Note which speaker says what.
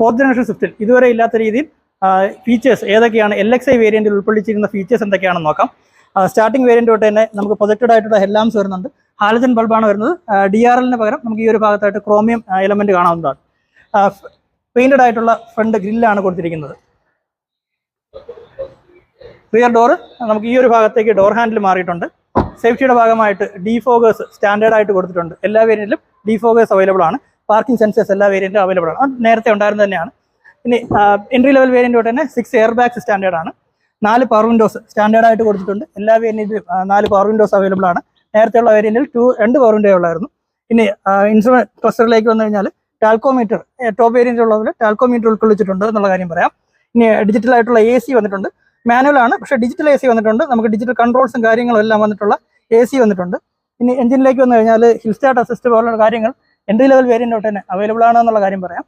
Speaker 1: Fourth generation സ്വിഫ്റ്റിൽ ഇതുവരെ ഇല്ലാത്ത രീതിയിൽ ഫീച്ചേഴ്സ് ഏതൊക്കെയാണ്, LXi വേരിയൻറ്റിൽ ഉൾക്കൊള്ളിച്ചിരിക്കുന്ന ഫീച്ചേഴ്സ് എന്തൊക്കെയാണെന്ന് നോക്കാം. സ്റ്റാർട്ടിംഗ് വേരിയൻ്റ് തൊട്ട് തന്നെ നമുക്ക് പ്രൊജക്റ്റഡ് ആയിട്ടുള്ള ഹെഡ്ലാംപ്സ് വരുന്നുണ്ട്. ഹാലജൻ ബൾബാണ് വരുന്നത്. DRLന് പകരം നമുക്ക് ഈ ഒരു ഭാഗത്തായിട്ട് ക്രോമിയം എലമെൻറ്റ് കാണാവുന്നതാണ്. പെയിൻറ്റഡ് ആയിട്ടുള്ള ഫ്രണ്ട് ഗ്രില്ലാണ് കൊടുത്തിരിക്കുന്നത്. റിയർ ഡോർ നമുക്ക് ഈ ഒരു ഭാഗത്തേക്ക് ഡോർ ഹാൻഡിൽ മാറിയിട്ടുണ്ട്. സേഫ്റ്റിയുടെ ഭാഗമായിട്ട് ഡിഫോഗേഴ്സ് സ്റ്റാൻഡേർഡ് ആയിട്ട് കൊടുത്തിട്ടുണ്ട്. എല്ലാ വേരിയൻറ്റിലും ഡിഫോഗേഴ്സ് അവൈലബിൾ ആണ്. പാർക്കിംഗ് സെൻസേഴ്സ് എല്ലാ വേരിയൻറ്റും അവൈലബിൾ ആണ്. അത് നേരത്തെ ഉണ്ടായിരുന്നത് തന്നെയാണ്. ഇനി എൻട്രി ലെവൽ വേരിയൻ്റ് തൊട്ട് തന്നെ 6 എയർ ബാഗ്സ് സ്റ്റാൻഡേർഡ് ആണ്. 4 പവർ വിൻഡോസ് സ്റ്റാൻഡേർഡ് ആയിട്ട് കൊടുത്തിട്ടുണ്ട്. എല്ലാ വേരിയൻറ്റിലും 4 പവർ വിൻഡോസ് അവൈലബിൾ ആണ്. നേരത്തെയുള്ള വേരിയൻറ്റിൽ 2 പവർ വിൻഡോ ഉള്ളായിരുന്നു. ഇനി ഇൻസ്ട്രുമെന്റ് ക്ലസ്റ്ററിലേക്ക് വന്നു കഴിഞ്ഞാൽ ടാൽക്കോമീറ്റർ ടോപ്പ് വേരിയൻ്റ് ഉള്ളതിൽ ടാൽക്കോമീറ്റർ ഉൾക്കൊള്ളിച്ചിട്ടുണ്ട് എന്നുള്ള കാര്യം പറയാം. ഇനി ഡിജിറ്റൽ ആയിട്ടുള്ള AC വന്നിട്ടുണ്ട്. മാനുവൽ ആണ്, പക്ഷേ ഡിജിറ്റൽ AC വന്നിട്ടുണ്ട്. നമുക്ക് ഡിജിറ്റൽ കൺട്രോൾസും കാര്യങ്ങളും എല്ലാം വന്നിട്ടുള്ള AC വന്നിട്ടുണ്ട്. ഇനി എഞ്ചിനിലേക്ക് വന്നു കഴിഞ്ഞാൽ ഹിൽ സ്റ്റാർട്ട് അസിസ്റ്റ് പോലുള്ള കാര്യങ്ങൾ എൻട്രി ലെവൽ വേരിയൻ്റ് തൊട്ട് തന്നെ അവൈലബിൾ ആണ് എന്നുള്ള കാര്യം പറയാം.